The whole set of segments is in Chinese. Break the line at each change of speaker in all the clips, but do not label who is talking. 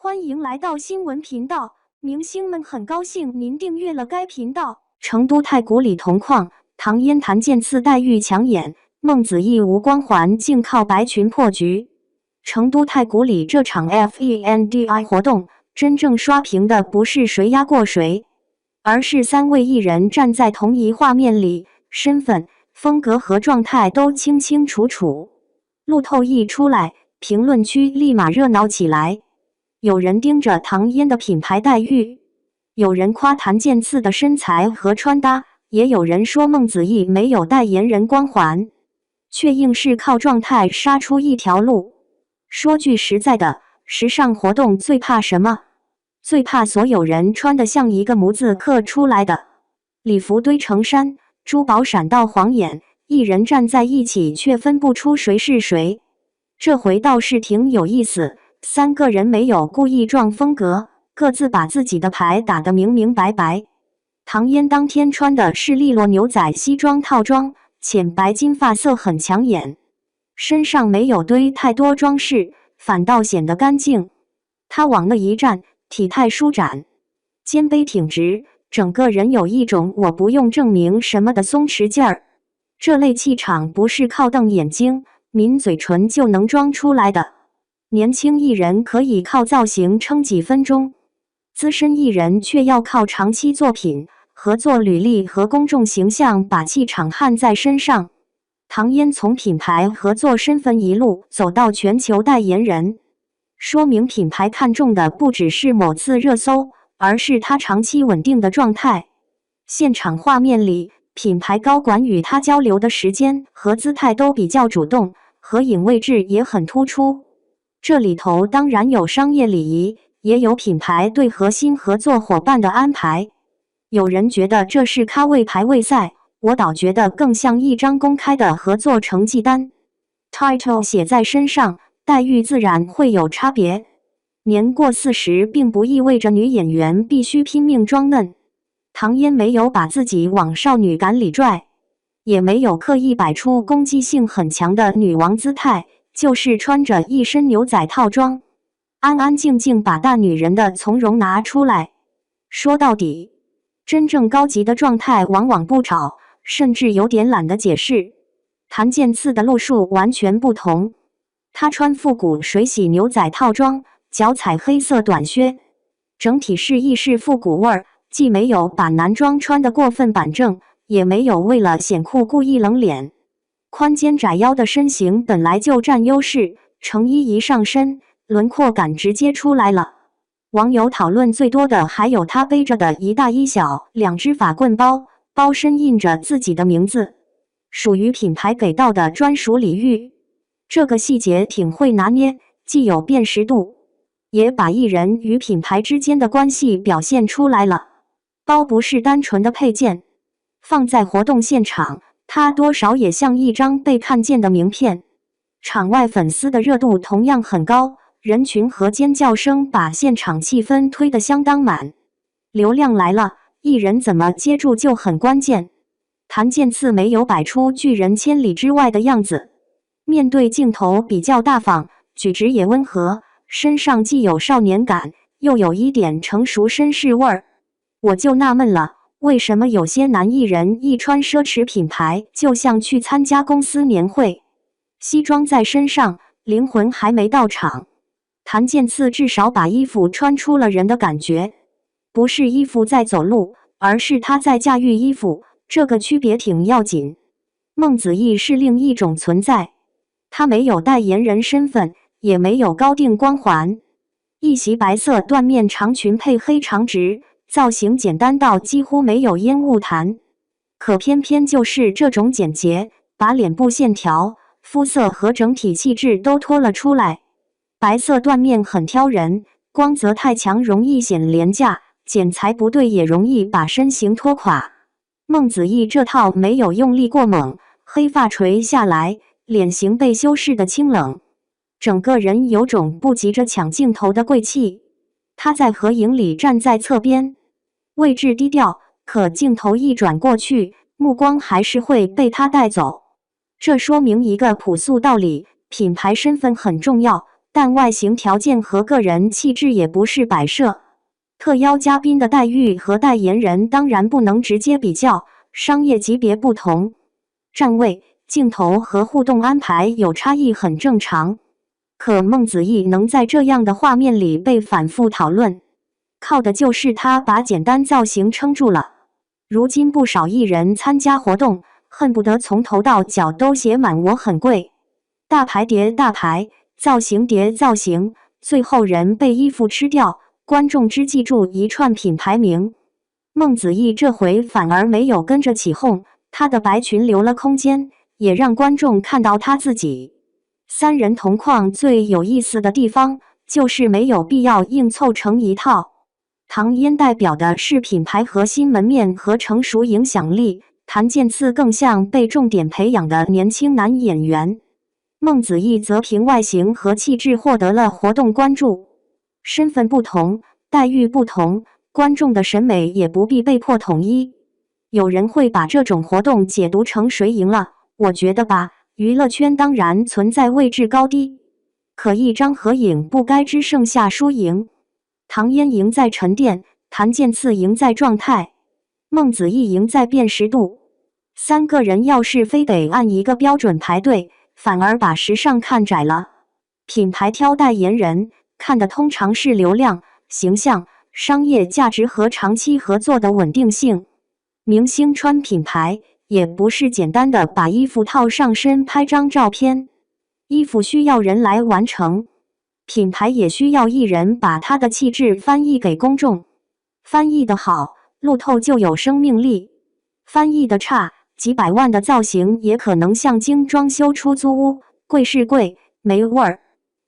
歡迎來到新聞頻道，明星們很高興您訂閱了該頻道。成都太古里銅礦，唐嫣譚健次待遇搶眼，孟子義無光環，竟靠白裙破局。成都太古里這場 FENDI 活動，真正刷屏的不是誰壓過誰，而是3位藝人站在同一畫面裡，身份、風格和狀態都清清楚楚。路透一出來，評論區立馬熱鬧起來。有人盯着唐嫣的品牌待遇，有人誇譚健次的身材和穿搭，也有人說孟子義沒有代言人光環，卻硬是靠狀態殺出一條路。說句實在的，時尚活動最怕什麼？最怕所有人穿得像一個模子刻出來的，禮服堆成山，珠寶閃到晃眼，藝人站在一起卻分不出誰是誰。這回倒是挺有意思。3個人沒有故意撞風格，各自把自己的牌打得明明白白。唐嫣當天穿的是利落牛仔西裝套裝，淺白金髮色很搶眼，身上沒有堆太多裝飾，反倒顯得乾淨。她往那一站，體態舒展，肩背挺直，整個人有一種我不用證明什麼的鬆弛勁兒。這類氣場不是靠瞪眼睛、抿嘴唇就能裝出來的。年輕藝人可以靠造型撐幾分鐘，資深藝人卻要靠長期作品、合作履歷和公眾形象把氣場焊在身上。唐嫣從品牌合作身份一路走到全球代言人，說明品牌看重的不只是某次熱搜，而是她長期穩定的狀態。現場畫面裡，品牌高管與她交流的時間和姿態都比較主動，合影位置也很突出。這裡頭當然有商業禮儀，也有品牌對核心合作夥伴的安排。有人覺得這是咖位排位賽，我倒覺得更像一張公開的合作成績單。Title 寫在身上，待遇自然會有差別。年過40並不意味着女演員必須拼命裝嫩。唐嫣沒有把自己往少女感裡拽，也沒有刻意擺出攻擊性很強的女王姿態。就是穿着一身牛仔套裝，安安靜靜把大女人的從容拿出來。說到底，真正高級的狀態往往不找，甚至有點懶得解釋。譚健次的路數完全不同，她穿復古水洗牛仔套裝，腳踩黑色短靴，整體是意式復古味兒，既沒有把男裝穿得過分板正，也沒有為了顯酷故意冷臉。寬肩窄腰的身形本來就佔優勢，成衣一上身，輪廓感直接出來了。網友討論最多的還有她背着的一大一小2隻法棍包，包身印着自己的名字，屬於品牌給到的專屬禮遇。這個細節挺會拿捏，既有辨識度，也把藝人與品牌之間的關係表現出來了。包不是單純的配件，放在活動現場，它多少也像一張被看見的名片。場外粉絲的熱度同樣很高，人群和尖叫聲把現場氣氛推得相當滿。流量來了，藝人怎麼接住就很關鍵。譚健次沒有擺出拒人千里之外的樣子，面對鏡頭比較大方，舉止也溫和，身上既有少年感，又有一點成熟紳士味兒。我就納悶了，為什麼有些男藝人一穿奢侈品牌就像去參加公司年會，西裝在身上，靈魂還沒到場。譚健次至少把衣服穿出了人的感覺，不是衣服在走路，而是他在駕馭衣服，這個區別挺要緊。孟子義是另一種存在，他沒有代言人身份，也沒有高定光環，一襲白色緞面長裙配黑長直，造型簡單到幾乎沒有煙霧彈，可偏偏就是這種簡潔，把臉部線條、膚色和整體氣質都拖了出來。白色緞面很挑人，光澤太強容易顯廉價，剪裁不對也容易把身形拖垮。孟子義這套沒有用力過猛，黑髮垂下來，臉型被修飾得清冷，整個人有種不急着搶鏡頭的貴氣。他在合影裡站在側邊，位置低調，可鏡頭一轉過去，目光還是會被他帶走。這說明一個樸素道理，品牌身份很重要，但外形條件和個人氣質也不是擺設。特邀嘉賓的待遇和代言人當然不能直接比較，商業級別不同，站位、鏡頭和互動安排有差異很正常。可孟子義能在這樣的畫面裡被反覆討論，靠的就是他把簡單造型撐住了。如今不少藝人參加活動，恨不得從頭到腳都寫滿我很貴，大牌疊大牌，造型疊造型，最後人被衣服吃掉，觀眾只記住一串品牌名。孟子義這回反而沒有跟着起哄，他的白裙留了空間，也讓觀眾看到他自己。三人同框最有意思的地方，就是沒有必要硬湊成一套。唐嫣代表的是品牌核心門面和成熟影響力，檀健次更像被重點培養的年輕男演員。孟子義則憑外形和氣質獲得了活動關注。身份不同，待遇不同，觀眾的審美也不必被迫統一。有人會把這種活動解讀成誰贏了，我覺得吧，娛樂圈當然存在位置高低，可一張合影不該知勝下輸贏。唐嫣贏在沉澱，檀健次贏在狀態，孟子義贏在辨識度。三個人要是非得按一個標準排隊，反而把時尚看窄了。品牌挑代言人，看的通常是流量、形象、商業價值和長期合作的穩定性。明星穿品牌，也不是簡單的把衣服套上身拍張照片，衣服需要人來完成。品牌也需要藝人把他的氣質翻譯給公眾，翻譯的好，路透就有生命力；翻譯的差，幾百萬的造型也可能像精裝修出租屋，貴是貴，沒味兒。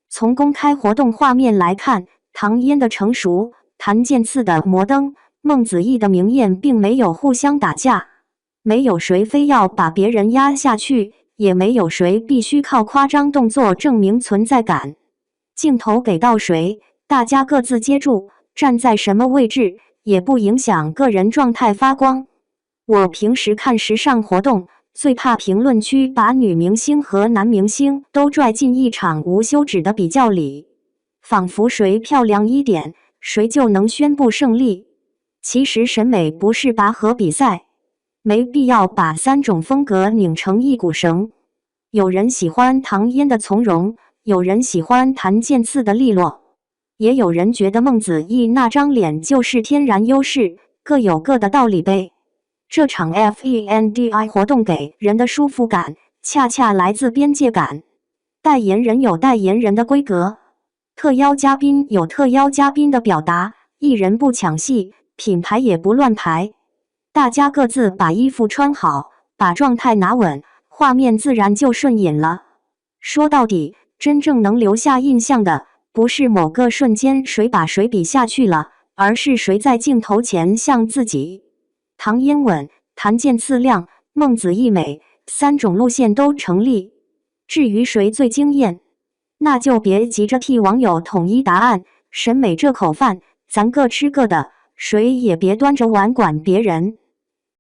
從公開活動畫面來看，唐嫣的成熟，檀健次的摩登，孟子義的明豔並沒有互相打架，沒有誰非要把別人壓下去，也沒有誰必須靠誇張動作證明存在感。鏡頭給到誰，大家各自接住，站在什麼位置，也不影響個人狀態發光。我平時看時尚活動，最怕評論區把女明星和男明星都拽進一場無休止的比較裡，仿佛誰漂亮一點，誰就能宣布勝利。其實審美不是拔河比賽，沒必要把三種風格擰成一股繩。有人喜歡唐嫣的從容，有人喜歡檀健次的利落，也有人覺得孟子義那張臉就是天然優勢，各有各的道理唄。這場 FENDI 活動給人的舒服感，恰恰來自邊界感。代言人有代言人的規格，特邀嘉賓有特邀嘉賓的表達，藝人不搶戲，品牌也不亂排，大家各自把衣服穿好，把狀態拿穩，畫面自然就順眼了。說到底，真正能留下印象的，不是某個瞬間誰把誰比下去了，而是誰在鏡頭前像自己。唐嫣穩，檀健次亮，孟子義美，三種路線都成立。至於誰最驚豔，那就別急着替網友統一答案。審美這口飯，咱各吃各的，誰也別端着碗管別人。